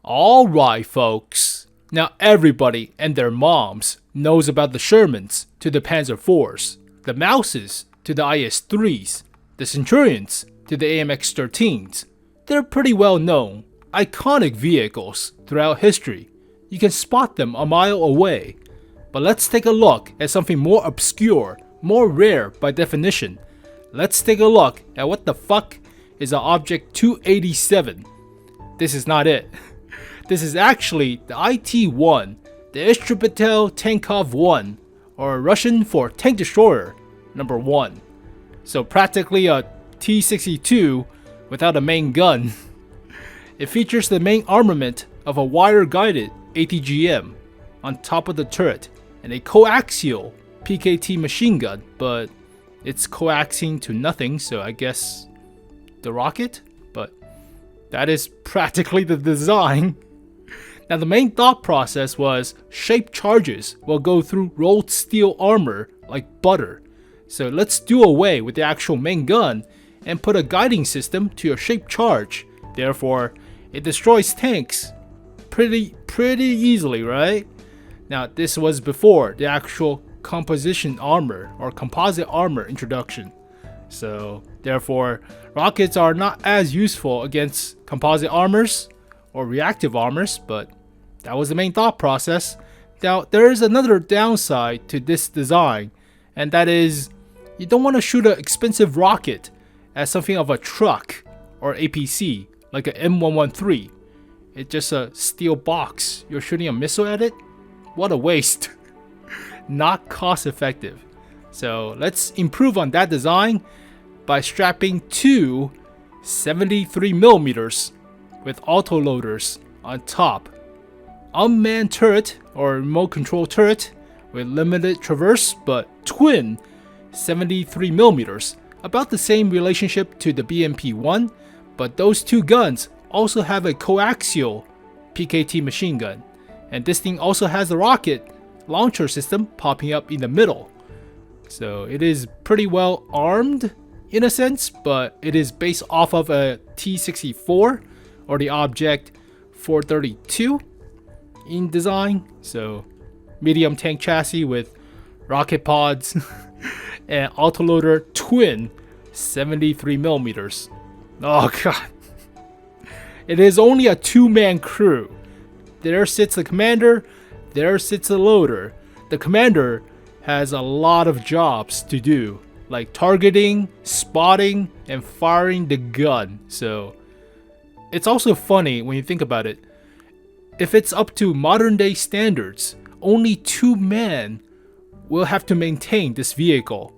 Alright folks, now everybody and their moms knows about the Shermans to the Panzer IVs, the Mouses to the IS-3s, the Centurions to the AMX-13s. They're pretty well known, iconic vehicles throughout history. You can spot them a mile away. But let's take a look at something more obscure, more rare by definition. Let's take a look at what the fuck is an Object 287. This is not it. This is actually the IT-1, the 𝘿𝘼𝙁𝘼𝙁, or Russian for Tank Destroyer number 1. So practically a T-62 without a main gun. It features the main armament of a wire-guided ATGM on top of the turret and a coaxial PKT machine gun, but it's coaxing to nothing, so I guess the rocket? But that is practically the design. Now the main thought process was shaped charges will go through rolled steel armor like butter. So let's do away with the actual main gun and put a guiding system to your shaped charge. Therefore, it destroys tanks pretty easily, right? Now this was before the actual composition armor or composite armor introduction. So therefore, rockets are not as useful against composite armors or reactive armors, but that was the main thought process. Now there is another downside to this design, and that is you don't want to shoot an expensive rocket as something of a truck or APC like an M113. It's just a steel box. You're shooting a missile at it? What a waste. Not cost effective. So let's improve on that design by strapping two 73mm with autoloaders on top. Unmanned turret or remote control turret with limited traverse but twin 73mm. About the same relationship to the BMP-1, but those two guns also have a coaxial PKT machine gun. And this thing also has a rocket launcher system popping up in the middle. So it is pretty well armed in a sense, but it is based off of a T-64 or the Object 432 in design. So medium tank chassis with rocket pods and autoloader twin 73mm. Oh god. It is only a two-man crew. There sits the commander, there sits the loader. The commander has a lot of jobs to do, like targeting, spotting, and firing the gun. So it's also funny when you think about it. If it's up to modern day standards, only two men will have to maintain this vehicle.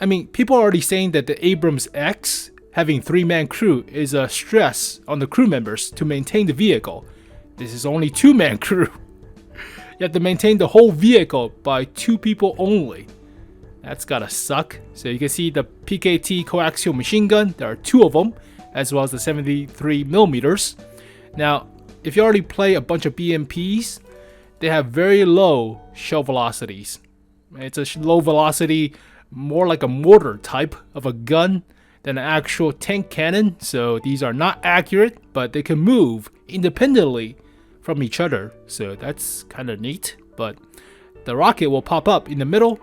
I mean, people are already saying that the 𝘿𝘼𝙁𝘼𝙁 having three-man crew is a stress on the crew members to maintain the vehicle. This is only two-man crew. You have to maintain the whole vehicle by two people only. That's gotta suck. So you can see the PKT coaxial machine gun. There are two of them, as well as the 73mm. Now, if you already play a bunch of BMPs, they have very low shell velocities. It's a low velocity, more like a mortar type of a gun than an actual tank cannon. So these are not accurate, but they can move independently from each other. So that's kind of neat. But the rocket will pop up in the middle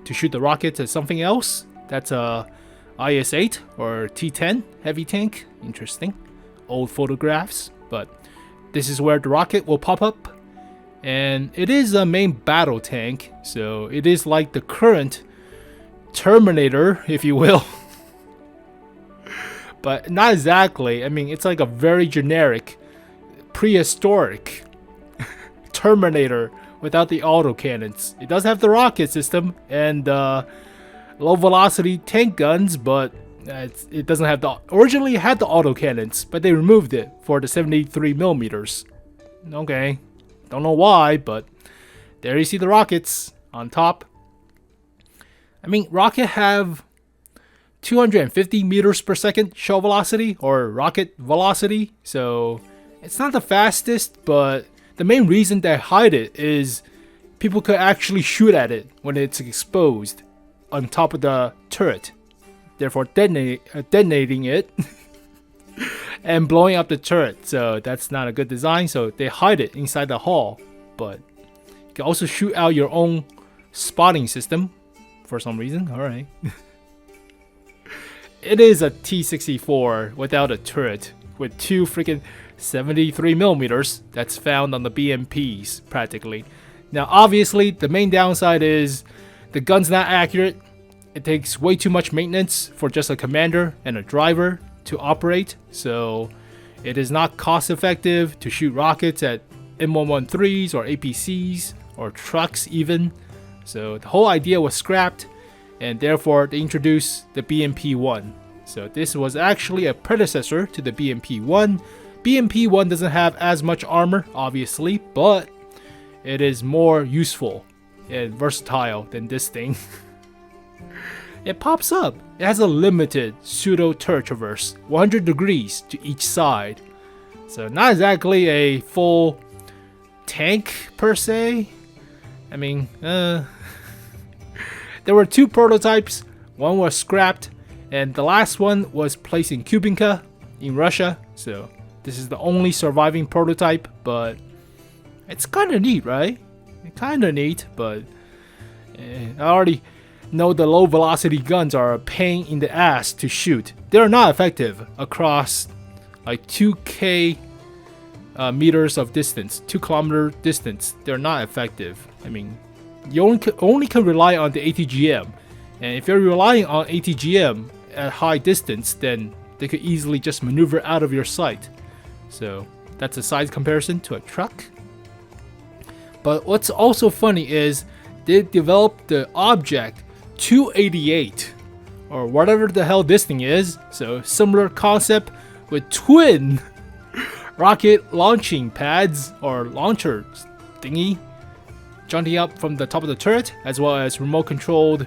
to shoot the rockets at something else. That's a IS-8 or T-10 heavy tank. Interesting. Old photographs. But this is where the rocket will pop up. And it is a main battle tank. So it is like the current Terminator, if you will. But not exactly. I mean, it's like a very generic, prehistoric Terminator without the autocannons. It does have the rocket system and low velocity tank guns, but it doesn't have the... Originally it had the autocannons, but they removed it for the 73mm. Okay, don't know why, but there you see the rockets on top. I mean, rocket have 250 meters per second shell velocity or rocket velocity, so it's not the fastest, but the main reason they hide it is people could actually shoot at it when it's exposed on top of the turret, therefore detonating it. and blowing up the turret. So that's not a good design. So they hide it inside the hull. But you can also shoot out your own spotting system for some reason. All right. It is a T-64 without a turret with two freaking 73mm that's found on the BMPs practically. Now obviously the main downside is the gun's not accurate. It takes way too much maintenance for just a commander and a driver to operate, so it is not cost effective to shoot rockets at M113s or APCs or trucks even. So the whole idea was scrapped, and therefore they introduced the BMP-1. So this was actually a predecessor to the BMP-1. BMP-1 doesn't have as much armor, obviously, but it is more useful and versatile than this thing. It pops up. It has a limited pseudo turret traverse, 100 degrees to each side. So not exactly a full tank per se. I mean, there were two prototypes. One was scrapped, and the last one was placed in Kubinka in Russia. So this is the only surviving prototype, but it's kind of neat, right? Kind of neat, but I already know the low velocity guns are a pain in the ass to shoot. They're not effective across like 2k meters of distance, 2 km distance. They're not effective. I mean, you only can rely on the ATGM, and if you're relying on ATGM at high distance, then they could easily just maneuver out of your sight. So that's a size comparison to a truck. But what's also funny is they developed the object 288 or whatever the hell this thing is. So similar concept with twin rocket launching pads or launcher thingy jumping up from the top of the turret, as well as remote controlled,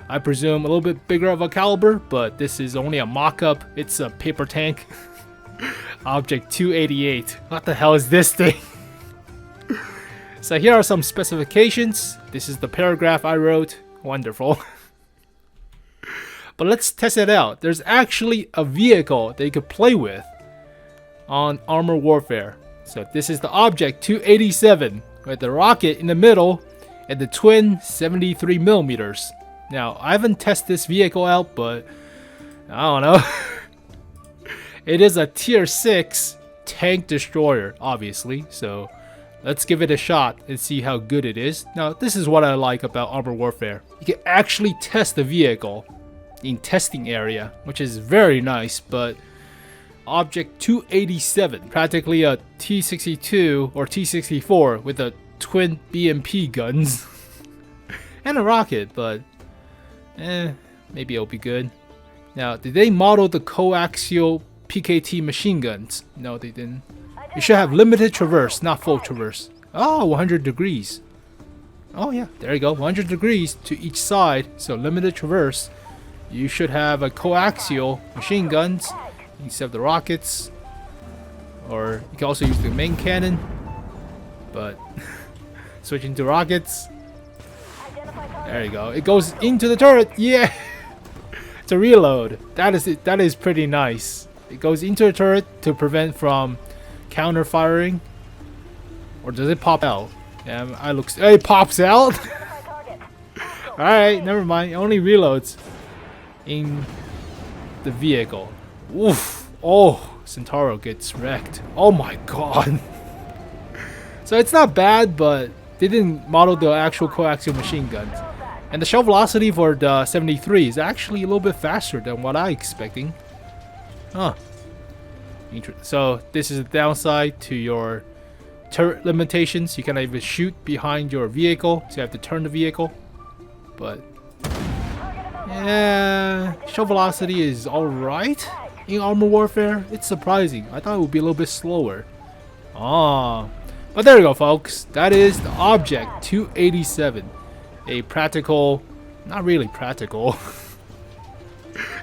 I presume a little bit bigger of a caliber, but this is only a mock-up. It's a paper tank. Object 288. What the hell is this thing? So here are some specifications. This is the paragraph I wrote. Wonderful. But let's test it out. There's actually a vehicle that you could play with on Armor Warfare. So this is the Object 287 with the rocket in the middle and the twin 73mm. Now, I haven't tested this vehicle out, but I don't know. It is a tier 6 tank destroyer, obviously. So let's give it a shot and see how good it is. Now, this is what I like about Armor Warfare. You can actually test the vehicle in testing area, which is very nice. But Object 287, practically a T-62 or T-64 with a twin BMP guns and a rocket, but maybe it'll be good. Now, did they model the coaxial PKT machine guns? No, they didn't. You should have limited traverse, not full traverse. Oh, 100 degrees. Oh yeah, there you go, 100 degrees to each side, so limited traverse. You should have a coaxial machine guns instead of the rockets, or you can also use the main cannon, but switching to rockets. There you go, it goes into the turret. Yeah. It's a reload. That is pretty nice. It goes into the turret to prevent from counter firing, or does it pop out? Yeah, it pops out. All right, never mind. It only reloads in the vehicle. Oof! Oh, Centauro gets wrecked. Oh my god. So it's not bad, but they didn't model the actual coaxial machine guns. And the shell velocity for the 73 is actually a little bit faster than what I expecting. Huh. So this is the downside to your turret limitations. You cannot even shoot behind your vehicle, so you have to turn the vehicle. But yeah, shell velocity is alright in Armor Warfare. It's surprising. I thought it would be a little bit slower. Ah, but there you go, folks. That is the Object 287. A practical, not really practical,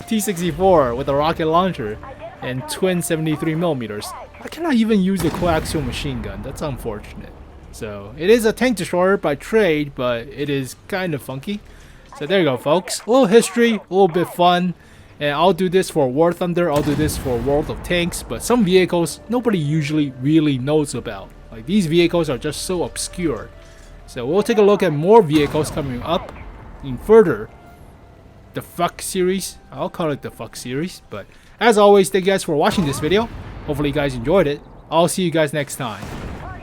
T-64 with a rocket launcher and twin 73mm. I cannot even use the coaxial machine gun. That's unfortunate. So it is a tank destroyer by trade, but it is kind of funky. So there you go, folks. A little history, a little bit fun, And I'll do this for War Thunder, I'll do this for World of Tanks, but some vehicles nobody usually really knows about. Like, these vehicles are just so obscure. So we'll take a look at more vehicles coming up in further the Fuck series. I'll call it the Fuck series. But as always, thank you guys for watching this video. Hopefully you guys enjoyed it. I'll see you guys next time.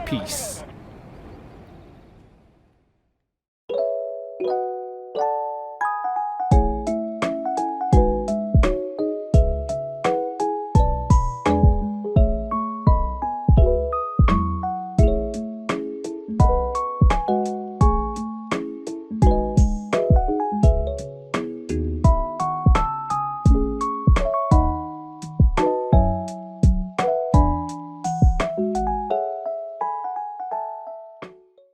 Peace.